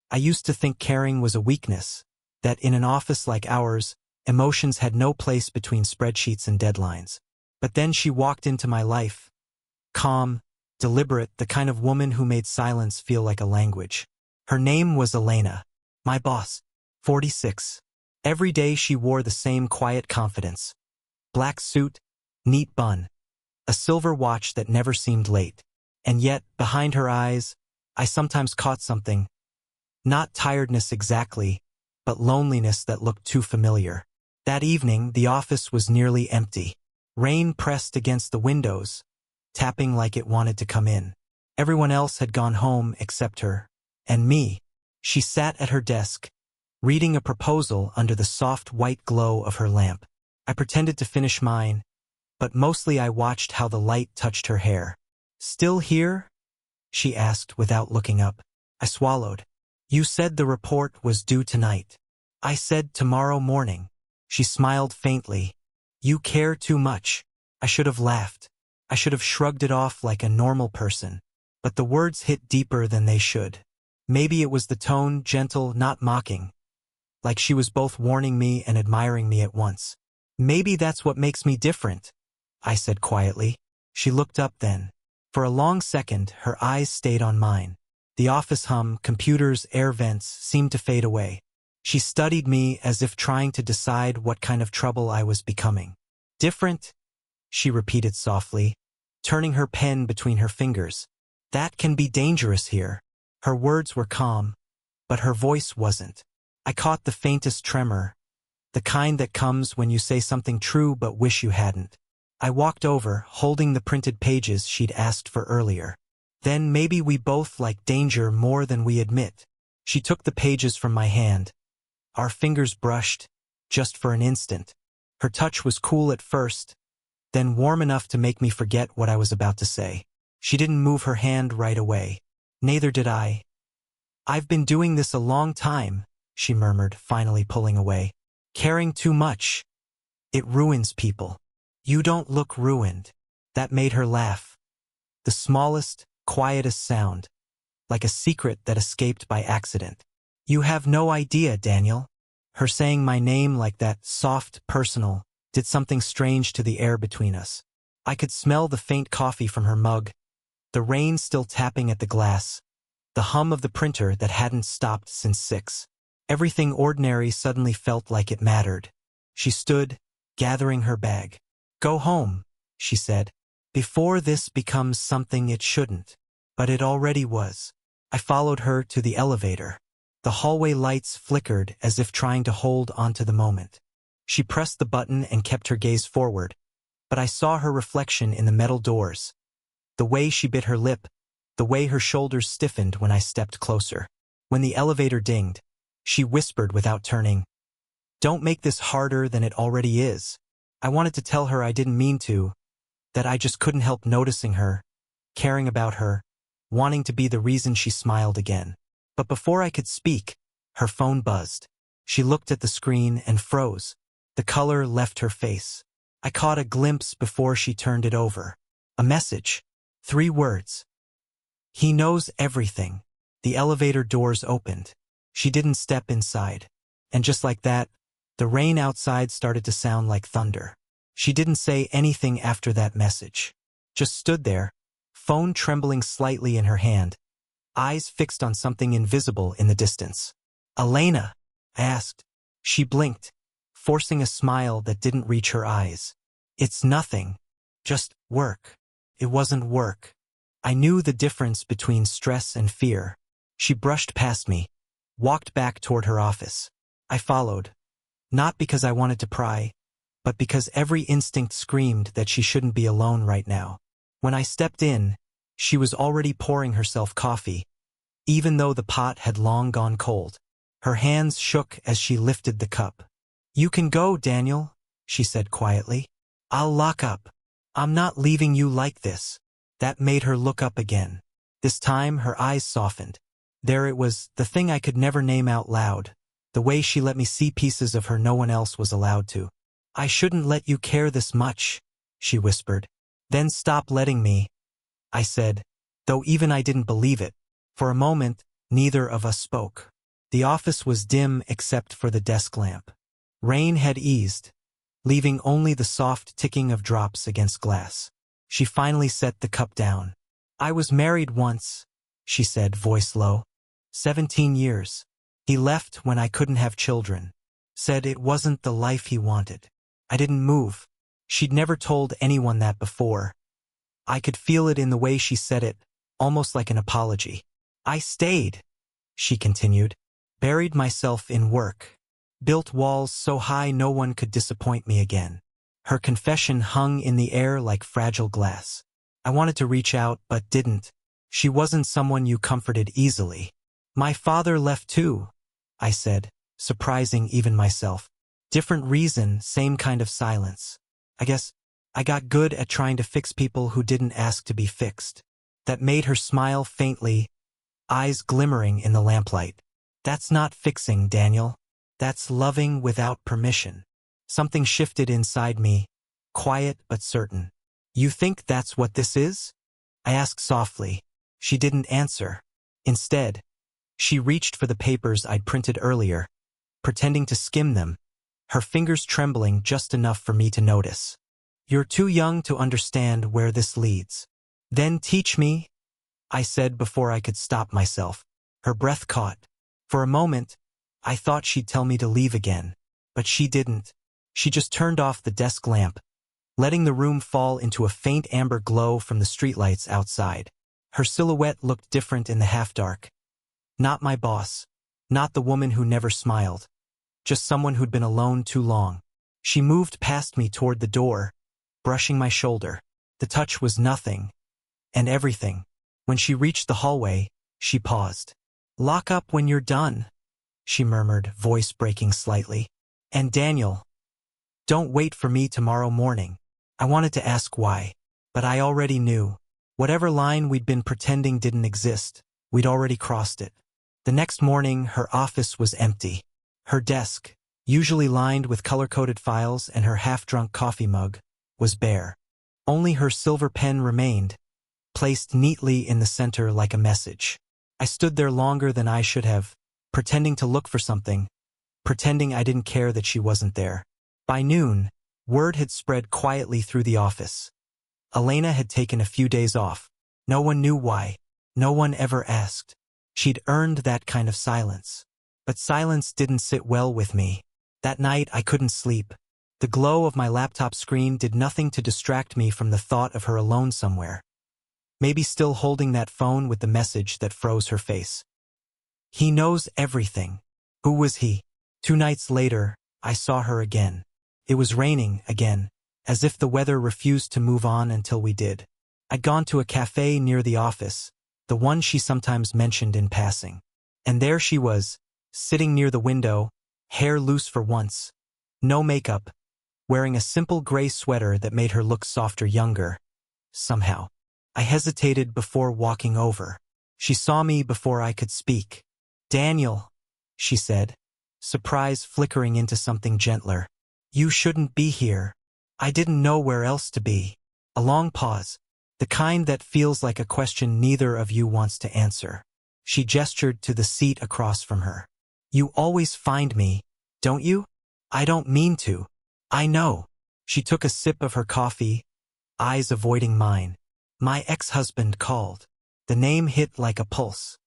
I used to think caring was a weakness, that in an office like ours, emotions had no place between spreadsheets and deadlines. But then she walked into my life, calm, deliberate, the kind of woman who made silence feel like a language. Her name was Elena, my boss, 46. Every day she wore the same quiet confidence. Black suit, neat bun, a silver watch that never seemed late. And yet, behind her eyes, I sometimes caught something. Not tiredness exactly, but loneliness that looked too familiar. That evening, the office was nearly empty. Rain pressed against the windows, tapping like it wanted to come in. Everyone else had gone home except her. And me. She sat at her desk, reading a proposal under the soft white glow of her lamp. I pretended to finish mine, but mostly I watched how the light touched her hair. "Still here?" she asked without looking up. I swallowed. "You said the report was due tonight." I said tomorrow morning. She smiled faintly. "You care too much." I should have laughed. I should have shrugged it off like a normal person. But the words hit deeper than they should. Maybe it was the tone, gentle, not mocking. Like she was both warning me and admiring me at once. "Maybe that's what makes me different," I said quietly. She looked up then. For a long second, her eyes stayed on mine. The office hum, computers, air vents seemed to fade away. She studied me as if trying to decide what kind of trouble I was becoming. "Different?" she repeated softly, turning her pen between her fingers. "That can be dangerous here." Her words were calm, but her voice wasn't. I caught the faintest tremor, the kind that comes when you say something true but wish you hadn't. I walked over, holding the printed pages she'd asked for earlier. "Then maybe we both like danger more than we admit." She took the pages from my hand. Our fingers brushed, just for an instant. Her touch was cool at first, then warm enough to make me forget what I was about to say. She didn't move her hand right away. Neither did I. "I've been doing this a long time," she murmured, finally pulling away. "Caring too much. It ruins people." "You don't look ruined." That made her laugh. The smallest, quietest sound, like a secret that escaped by accident. "You have no idea, Daniel." Her saying my name like that, soft, personal, did something strange to the air between us. I could smell the faint coffee from her mug, the rain still tapping at the glass, the hum of the printer that hadn't stopped since 6. Everything ordinary suddenly felt like it mattered. She stood, gathering her bag. "Go home," she said, "before this becomes something it shouldn't." But it already was. I followed her to the elevator. The hallway lights flickered as if trying to hold onto the moment. She pressed the button and kept her gaze forward, but I saw her reflection in the metal doors. The way she bit her lip, the way her shoulders stiffened when I stepped closer. When the elevator dinged, she whispered without turning, "Don't make this harder than it already is." I wanted to tell her I didn't mean to, that I just couldn't help noticing her, caring about her, wanting to be the reason she smiled again. But before I could speak, her phone buzzed. She looked at the screen and froze. The color left her face. I caught a glimpse before she turned it over. A message. 3 words. "He knows everything." The elevator doors opened. She didn't step inside. And just like that, the rain outside started to sound like thunder. She didn't say anything after that message. Just stood there, phone trembling slightly in her hand, eyes fixed on something invisible in the distance. "Elena?" I asked. She blinked, forcing a smile that didn't reach her eyes. "It's nothing. Just work." It wasn't work. I knew the difference between stress and fear. She brushed past me, walked back toward her office. I followed, not because I wanted to pry, but because every instinct screamed that she shouldn't be alone right now. When I stepped in, she was already pouring herself coffee, even though the pot had long gone cold. Her hands shook as she lifted the cup. "You can go, Daniel," she said quietly. "I'll lock up. I'm not leaving you like this." That made her look up again. This time her eyes softened. There it was, the thing I could never name out loud, the way she let me see pieces of her no one else was allowed to. "I shouldn't let you care this much," she whispered. "Then stop letting me," I said, though even I didn't believe it. For a moment, neither of us spoke. The office was dim except for the desk lamp. Rain had eased, leaving only the soft ticking of drops against glass. She finally set the cup down. "I was married once," she said, voice low. 17 years. He left when I couldn't have children. Said it wasn't the life he wanted. I didn't move. She'd never told anyone that before. I could feel it in the way she said it, almost like an apology. "I stayed," she continued. "Buried myself in work. Built walls so high no one could disappoint me again." Her confession hung in the air like fragile glass. I wanted to reach out, but didn't. She wasn't someone you comforted easily. "My father left too," I said, surprising even myself. Different reason, same kind of silence. I guess I got good at trying to fix people who didn't ask to be fixed. That made her smile faintly, eyes glimmering in the lamplight. "That's not fixing, Daniel. That's loving without permission." Something shifted inside me, quiet but certain. "You think that's what this is?" I asked softly. She didn't answer. Instead, she reached for the papers I'd printed earlier, pretending to skim them, her fingers trembling just enough for me to notice. "You're too young to understand where this leads." "Then teach me," I said before I could stop myself. Her breath caught. For a moment, I thought she'd tell me to leave again, but she didn't. She just turned off the desk lamp, letting the room fall into a faint amber glow from the streetlights outside. Her silhouette looked different in the half-dark. Not my boss, not the woman who never smiled, just someone who'd been alone too long. She moved past me toward the door, brushing my shoulder. The touch was nothing, and everything. When she reached the hallway, she paused. "Lock up when you're done," she murmured, voice breaking slightly. "And Daniel, don't wait for me tomorrow morning." I wanted to ask why, but I already knew. Whatever line we'd been pretending didn't exist, we'd already crossed it. The next morning, her office was empty. Her desk, usually lined with color-coded files and her half-drunk coffee mug, was bare. Only her silver pen remained, placed neatly in the center like a message. I stood there longer than I should have, pretending to look for something, pretending I didn't care that she wasn't there. By noon, word had spread quietly through the office. Elena had taken a few days off. No one knew why. No one ever asked. She'd earned that kind of silence. But silence didn't sit well with me. That night I couldn't sleep. The glow of my laptop screen did nothing to distract me from the thought of her alone somewhere. Maybe still holding that phone with the message that froze her face. "He knows everything." Who was he? 2 nights later, I saw her again. It was raining again, as if the weather refused to move on until we did. I'd gone to a cafe near the office, the one she sometimes mentioned in passing. And there she was, sitting near the window, hair loose for once, no makeup, wearing a simple gray sweater that made her look softer, younger. Somehow, I hesitated before walking over. She saw me before I could speak. "Daniel," she said, surprise flickering into something gentler. "You shouldn't be here." I didn't know where else to be. A long pause, the kind that feels like a question neither of you wants to answer. She gestured to the seat across from her. "You always find me, don't you?" "I don't mean to." "I know." She took a sip of her coffee, eyes avoiding mine. "My ex-husband called." The name hit like a pulse.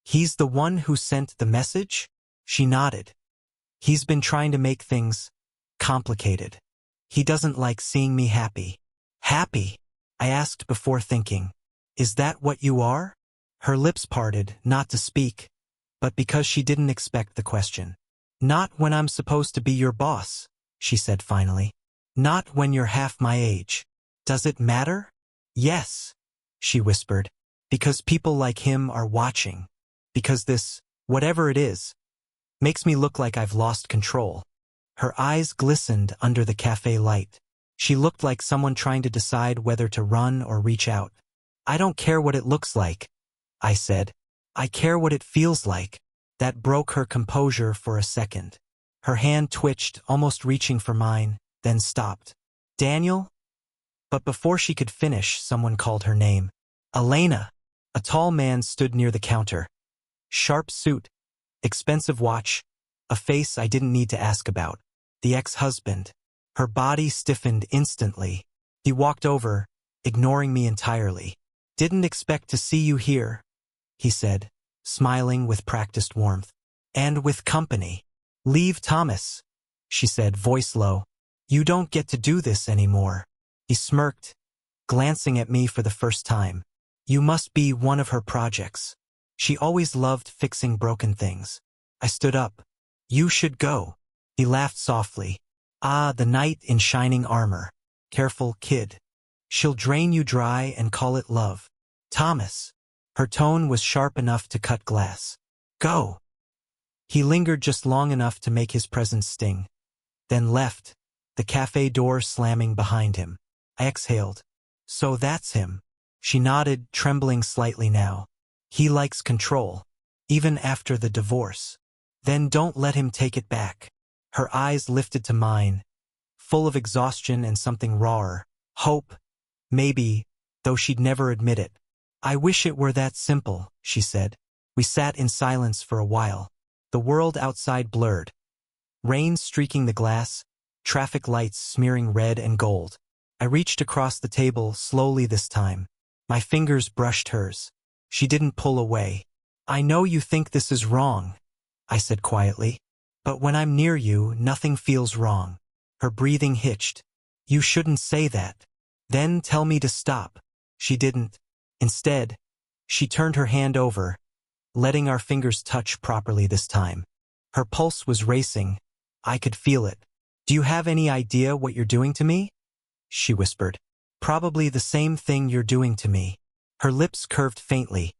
"He's the one who sent the message?" She nodded. "He's been trying to make things complicated. He doesn't like seeing me happy." "Happy?" I asked before thinking. "Is that what you are?" Her lips parted, not to speak, but because she didn't expect the question. "Not when I'm supposed to be your boss," she said finally. "Not when you're half my age." "Does it matter?" "Yes," she whispered, "because people like him are watching. Because this, whatever it is, makes me look like I've lost control." Her eyes glistened under the cafe light. She looked like someone trying to decide whether to run or reach out. "I don't care what it looks like," I said. "I care what it feels like." That broke her composure for a second. Her hand twitched, almost reaching for mine, then stopped. "Daniel?" But before she could finish, someone called her name. "Elena!" A tall man stood near the counter. Sharp suit, expensive watch, a face I didn't need to ask about. The ex-husband. Her body stiffened instantly. He walked over, ignoring me entirely. "Didn't expect to see you here," he said, smiling with practiced warmth. "And with company." "Leave Thomas," she said, voice low. "You don't get to do this anymore." He smirked, glancing at me for the first time. "You must be one of her projects. She always loved fixing broken things." I stood up. "You should go." He laughed softly. "Ah, the knight in shining armor. Careful, kid. She'll drain you dry and call it love." "Thomas." Her tone was sharp enough to cut glass. "Go." He lingered just long enough to make his presence sting, then left, the cafe door slamming behind him. I exhaled. "So that's him." She nodded, trembling slightly now. "He likes control, even after the divorce. Then don't let him take it back." Her eyes lifted to mine, full of exhaustion and something rawer. Hope, maybe, though she'd never admit it. "I wish it were that simple," she said. We sat in silence for a while. The world outside blurred. Rain streaking the glass, traffic lights smearing red and gold. I reached across the table, slowly this time. My fingers brushed hers. She didn't pull away. "I know you think this is wrong," I said quietly. "But when I'm near you, nothing feels wrong." Her breathing hitched. "You shouldn't say that." "Then tell me to stop." She didn't. Instead, she turned her hand over, letting our fingers touch properly this time. Her pulse was racing. I could feel it. "Do you have any idea what you're doing to me?" she whispered. "Probably the same thing you're doing to me." Her lips curved faintly,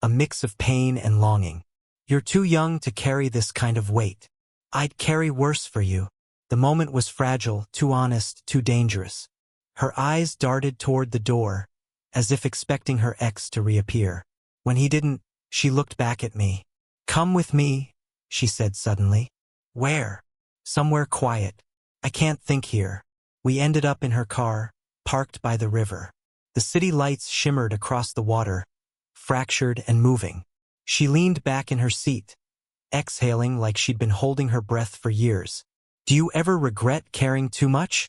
a mix of pain and longing. "You're too young to carry this kind of weight. I'd carry worse for you." The moment was fragile, too honest, too dangerous. Her eyes darted toward the door, as if expecting her ex to reappear. When he didn't, she looked back at me. "Come with me," she said suddenly. "Where?" "Somewhere quiet. I can't think here." We ended up in her car, parked by the river. The city lights shimmered across the water, fractured and moving. She leaned back in her seat, exhaling like she'd been holding her breath for years. "Do you ever regret caring too much?"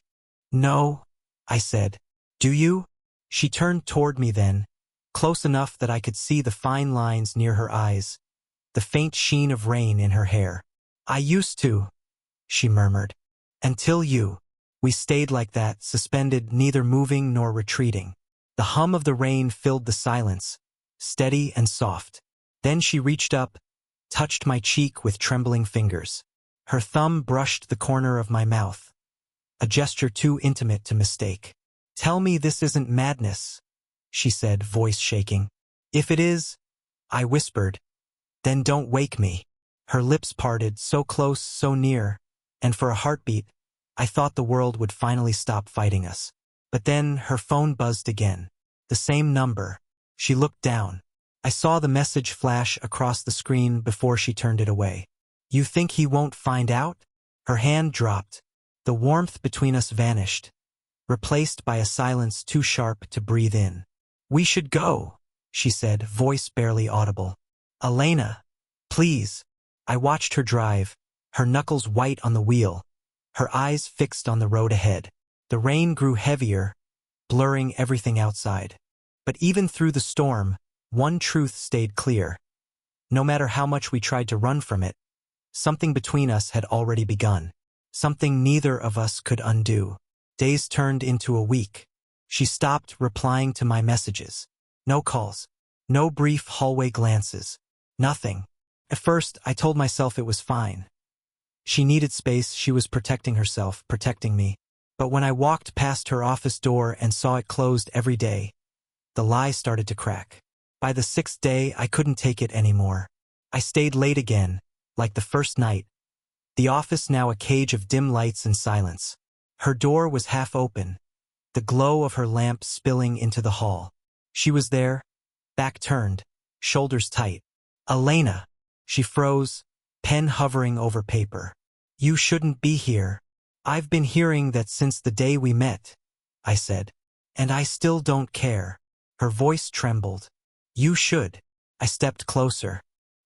"No," I said. "Do you?" She turned toward me then, close enough that I could see the fine lines near her eyes, the faint sheen of rain in her hair. "I used to," she murmured. "Until you." We stayed like that, suspended, neither moving nor retreating. The hum of the rain filled the silence, steady and soft. Then she reached up, touched my cheek with trembling fingers. Her thumb brushed the corner of my mouth, a gesture too intimate to mistake. "Tell me this isn't madness," she said, voice shaking. "If it is," I whispered, "then don't wake me." Her lips parted, so close, so near, and for a heartbeat, I thought the world would finally stop fighting us. But then her phone buzzed again. The same number. She looked down. I saw the message flash across the screen before she turned it away. "You think he won't find out?" Her hand dropped. The warmth between us vanished, replaced by a silence too sharp to breathe in. "We should go," she said, voice barely audible. "Elena, please." I watched her drive, her knuckles white on the wheel, her eyes fixed on the road ahead. The rain grew heavier, blurring everything outside. But even through the storm, one truth stayed clear. No matter how much we tried to run from it, something between us had already begun. Something neither of us could undo. Days turned into a week. She stopped replying to my messages. No calls. No brief hallway glances. Nothing. At first, I told myself it was fine. She needed space, she was protecting herself, protecting me. But when I walked past her office door and saw it closed every day, the lie started to crack. By the 6th day, I couldn't take it anymore. I stayed late again, like the first night. The office now a cage of dim lights and silence. Her door was half open, the glow of her lamp spilling into the hall. She was there, back turned, shoulders tight. "Elena." She froze, pen hovering over paper. "You shouldn't be here." "I've been hearing that since the day we met," I said. "And I still don't care." Her voice trembled. "You should." I stepped closer.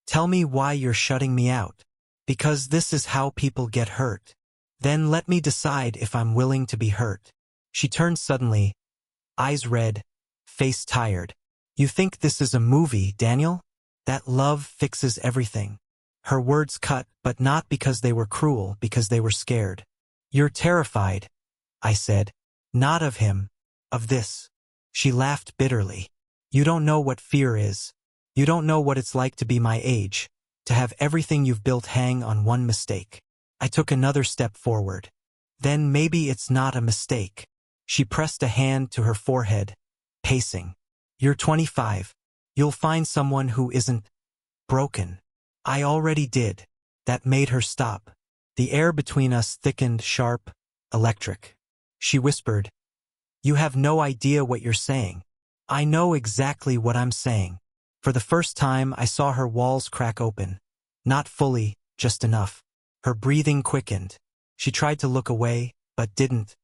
Tell me why you're shutting me out. Because this is how people get hurt. Then let me decide if I'm willing to be hurt. She turned suddenly, eyes red, face tired. You think this is a movie, Daniel? That love fixes everything. Her words cut, but not because they were cruel, because they were scared. You're terrified, I said. Not of him. Of this. She laughed bitterly. You don't know what fear is. You don't know what it's like to be my age, to have everything you've built hang on one mistake. I took another step forward. Then maybe it's not a mistake. She pressed a hand to her forehead, pacing. You're 25. You'll find someone who isn't broken. I already did. That made her stop. The air between us thickened, sharp, electric. She whispered, You have no idea what you're saying. I know exactly what I'm saying. For the first time, I saw her walls crack open. Not fully, just enough. Her breathing quickened. She tried to look away, but didn't.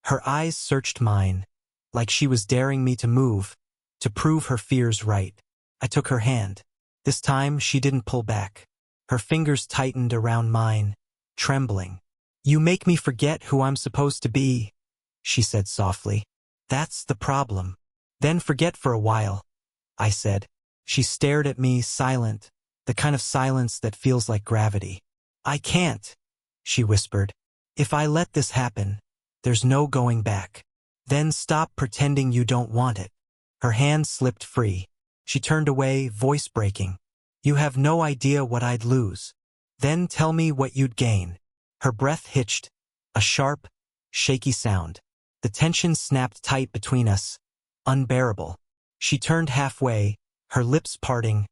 Her eyes searched mine, like she was daring me to move, to prove her fears right. I took her hand. This time, she didn't pull back. Her fingers tightened around mine, trembling. You make me forget who I'm supposed to be, she said softly. That's the problem. Then forget for a while, I said. She stared at me, silent, the kind of silence that feels like gravity. I can't, she whispered. If I let this happen, there's no going back. Then stop pretending you don't want it. Her hand slipped free. She turned away, voice breaking. You have no idea what I'd lose. Then tell me what you'd gain. Her breath hitched, a sharp, shaky sound. The tension snapped tight between us, unbearable. She turned halfway, her lips parting,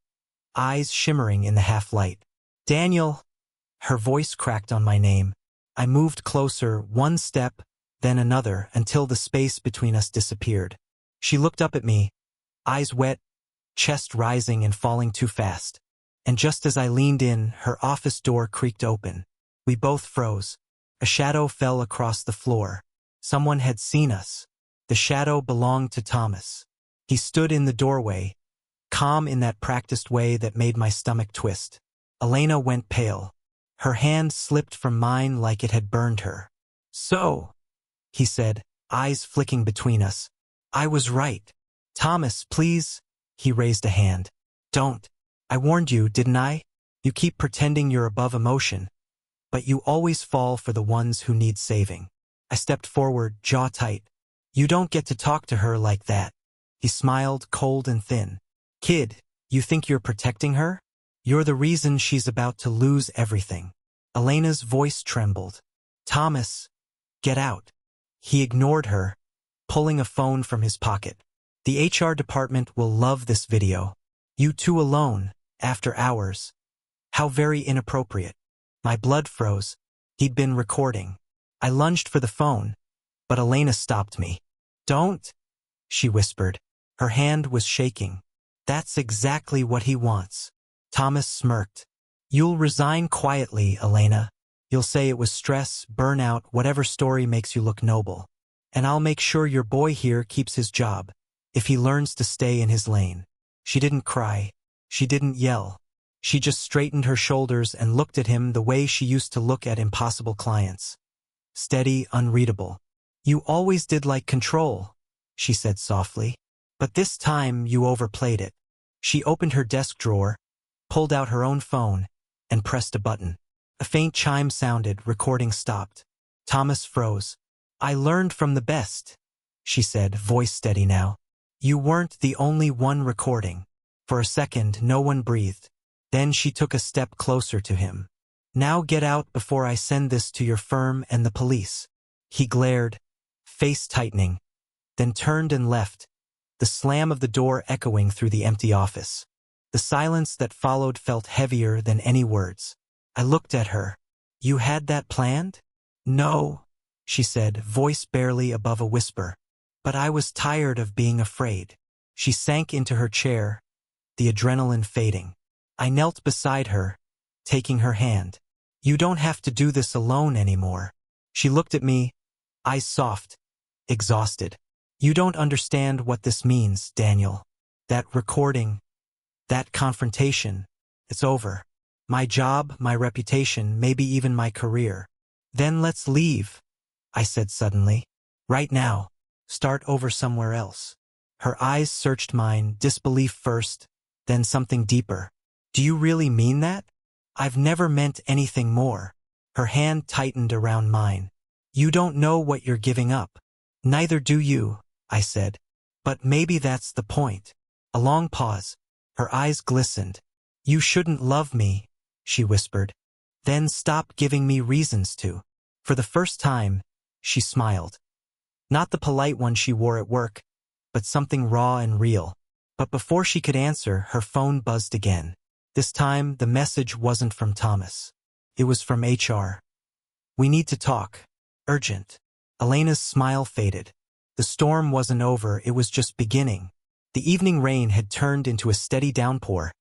eyes shimmering in the half-light. Daniel! Her voice cracked on my name. I moved closer, one step, then another, until the space between us disappeared. She looked up at me, eyes wet, chest rising and falling too fast. And just as I leaned in, her office door creaked open. We both froze. A shadow fell across the floor. Someone had seen us. The shadow belonged to Thomas. He stood in the doorway, calm in that practiced way that made my stomach twist. Elena went pale. Her hand slipped from mine like it had burned her. So, he said, eyes flicking between us. I was right. Thomas, please. He raised a hand. Don't. I warned you, didn't I? You keep pretending you're above emotion, but you always fall for the ones who need saving. I stepped forward, jaw tight. You don't get to talk to her like that. He smiled, cold and thin. Kid, you think you're protecting her? You're the reason she's about to lose everything. Elena's voice trembled. Thomas, get out. He ignored her, pulling a phone from his pocket. The HR department will love this video. You two alone, after hours. How very inappropriate. My blood froze. He'd been recording. I lunged for the phone, but Elena stopped me. Don't, she whispered. Her hand was shaking. That's exactly what he wants. Thomas smirked. You'll resign quietly, Elena. You'll say it was stress, burnout, whatever story makes you look noble. And I'll make sure your boy here keeps his job, if he learns to stay in his lane. She didn't cry. She didn't yell. She just straightened her shoulders and looked at him the way she used to look at impossible clients. Steady, unreadable. You always did like control, she said softly. But this time you overplayed it. She opened her desk drawer, pulled out her own phone, and pressed a button. A faint chime sounded, recording stopped. Thomas froze. I learned from the best, she said, voice steady now. You weren't the only one recording. For a second, no one breathed. Then she took a step closer to him. Now get out before I send this to your firm and the police. He glared, face tightening, then turned and left, the slam of the door echoing through the empty office. The silence that followed felt heavier than any words. I looked at her. You had that planned? No, she said, voice barely above a whisper. But I was tired of being afraid. She sank into her chair, the adrenaline fading. I knelt beside her, taking her hand. You don't have to do this alone anymore. She looked at me, eyes soft, exhausted. You don't understand what this means, Daniel. That recording, that confrontation, It's over. My job, my reputation, maybe even my career. Then let's leave, I said suddenly. Right now. Start over somewhere else. Her eyes searched mine, disbelief first, then something deeper. Do you really mean that? I've never meant anything more. Her hand tightened around mine. You don't know what you're giving up. Neither do you, I said. But maybe that's the point. A long pause. Her eyes glistened. You shouldn't love me, she whispered. Then stop giving me reasons to. For the first time, she smiled. Not the polite one she wore at work, but something raw and real. But before she could answer, her phone buzzed again. This time, the message wasn't from Thomas. It was from HR. We need to talk. Urgent. Elena's smile faded. The storm wasn't over, it was just beginning. The evening rain had turned into a steady downpour,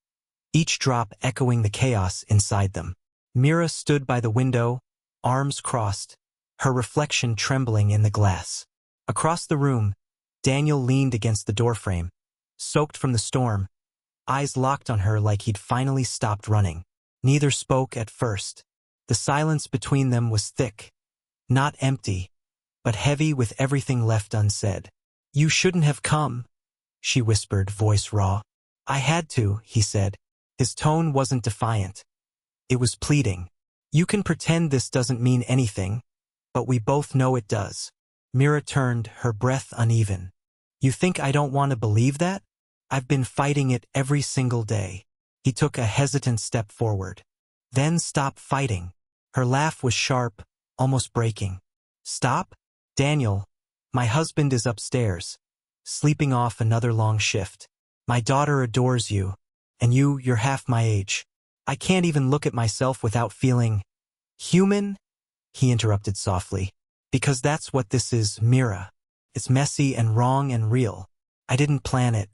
each drop echoing the chaos inside them. Mira stood by the window, arms crossed, her reflection trembling in the glass. Across the room, Daniel leaned against the doorframe, soaked from the storm, eyes locked on her like he'd finally stopped running. Neither spoke at first. The silence between them was thick, not empty, but heavy with everything left unsaid. You shouldn't have come, she whispered, voice raw. I had to, he said. His tone wasn't defiant. It was pleading. You can pretend this doesn't mean anything, but we both know it does. Mira turned, her breath uneven. You think I don't want to believe that? I've been fighting it every single day. He took a hesitant step forward. Then stop fighting. Her laugh was sharp, almost breaking. Stop? Daniel, my husband is upstairs, sleeping off another long shift. My daughter adores you, and you're half my age. I can't even look at myself without feeling human, he interrupted softly. Because that's what this is, Mira. It's messy and wrong and real. I didn't plan it,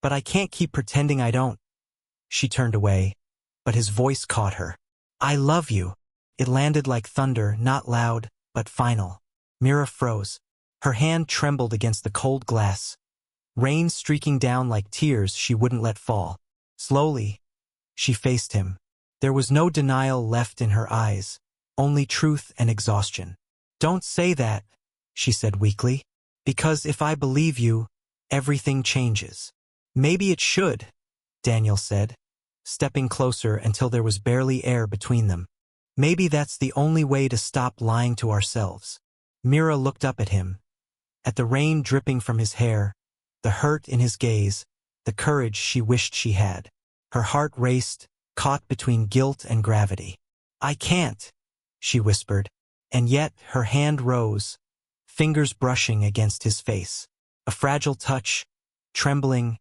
but I can't keep pretending I don't. She turned away, but his voice caught her. I love you. It landed like thunder, not loud, but final. Mira froze. Her hand trembled against the cold glass, rain streaking down like tears she wouldn't let fall. Slowly, she faced him. There was no denial left in her eyes, only truth and exhaustion. Don't say that, she said weakly, because if I believe you, everything changes. Maybe it should, Daniel said, stepping closer until there was barely air between them. Maybe that's the only way to stop lying to ourselves. Mira looked up at him, at the rain dripping from his hair, the hurt in his gaze, the courage she wished she had. Her heart raced, caught between guilt and gravity. I can't, she whispered, and yet her hand rose, fingers brushing against his face. A fragile touch, trembling,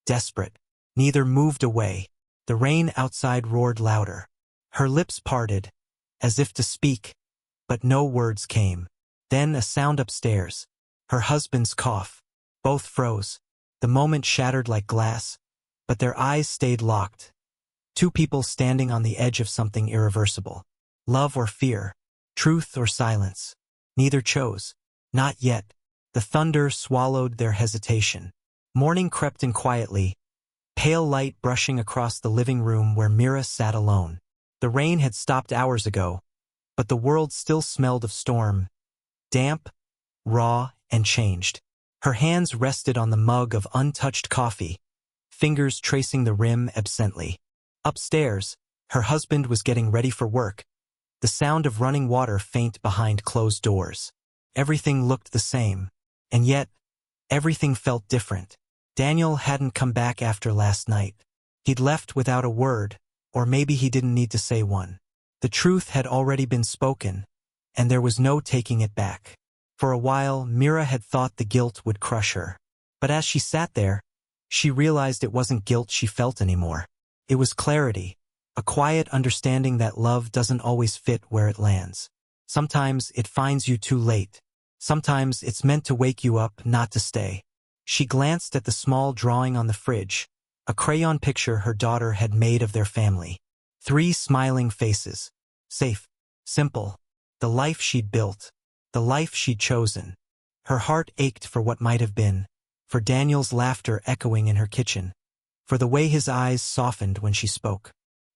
desperate. Neither moved away. The rain outside roared louder. Her lips parted, as if to speak, but no words came. Then a sound upstairs. Her husband's cough. Both froze. The moment shattered like glass, but their eyes stayed locked. Two people standing on the edge of something irreversible. Love or fear, truth or silence. Neither chose. Not yet. The thunder swallowed their hesitation. Morning crept in quietly, pale light brushing across the living room where Mira sat alone. The rain had stopped hours ago, but the world still smelled of storm, damp, raw, and changed. Her hands rested on the mug of untouched coffee, fingers tracing the rim absently. Upstairs, her husband was getting ready for work, the sound of running water faint behind closed doors. Everything looked the same, and yet, everything felt different. Daniel hadn't come back after last night. He'd left without a word, or maybe he didn't need to say one. The truth had already been spoken, and there was no taking it back. For a while, Mira had thought the guilt would crush her. But as she sat there, she realized it wasn't guilt she felt anymore. It was clarity, a quiet understanding that love doesn't always fit where it lands. Sometimes it finds you too late. Sometimes it's meant to wake you up, not to stay. She glanced at the small drawing on the fridge, a crayon picture her daughter had made of their family. 3 smiling faces. Safe. Simple. The life she'd built. The life she'd chosen. Her heart ached for what might have been, for Daniel's laughter echoing in her kitchen, for the way his eyes softened when she spoke.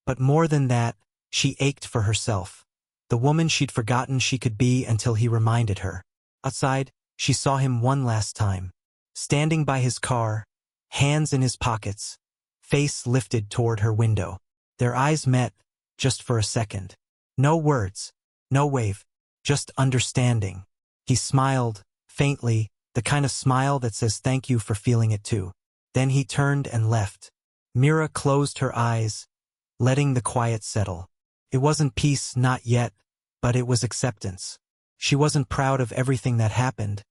But more than that, she ached for herself. The woman she'd forgotten she could be until he reminded her. Outside, she saw him one last time. Standing by his car, hands in his pockets, face lifted toward her window. Their eyes met, just for a second. No words, no wave, just understanding. He smiled, faintly, the kind of smile that says thank you for feeling it too. Then he turned and left. Mira closed her eyes, letting the quiet settle. It wasn't peace, not yet, but it was acceptance. She wasn't proud of everything that happened,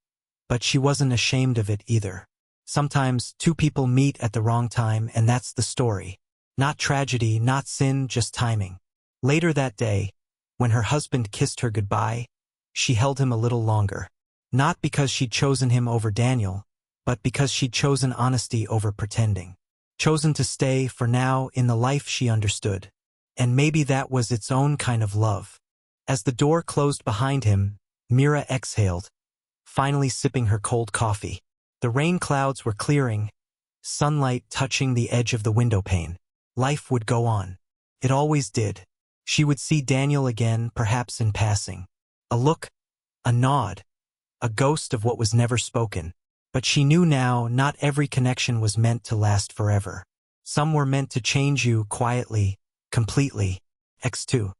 but she wasn't ashamed of it either. Sometimes two people meet at the wrong time, and that's the story. Not tragedy, not sin, just timing. Later that day, when her husband kissed her goodbye, she held him a little longer. Not because she'd chosen him over Daniel, but because she'd chosen honesty over pretending. Chosen to stay, for now, in the life she understood. And maybe that was its own kind of love. As the door closed behind him, Mira exhaled, finally sipping her cold coffee. The rain clouds were clearing, sunlight touching the edge of the window pane. Life would go on. It always did. She would see Daniel again, perhaps in passing. A look, a nod, a ghost of what was never spoken. But she knew now not every connection was meant to last forever. Some were meant to change you quietly, completely. X2.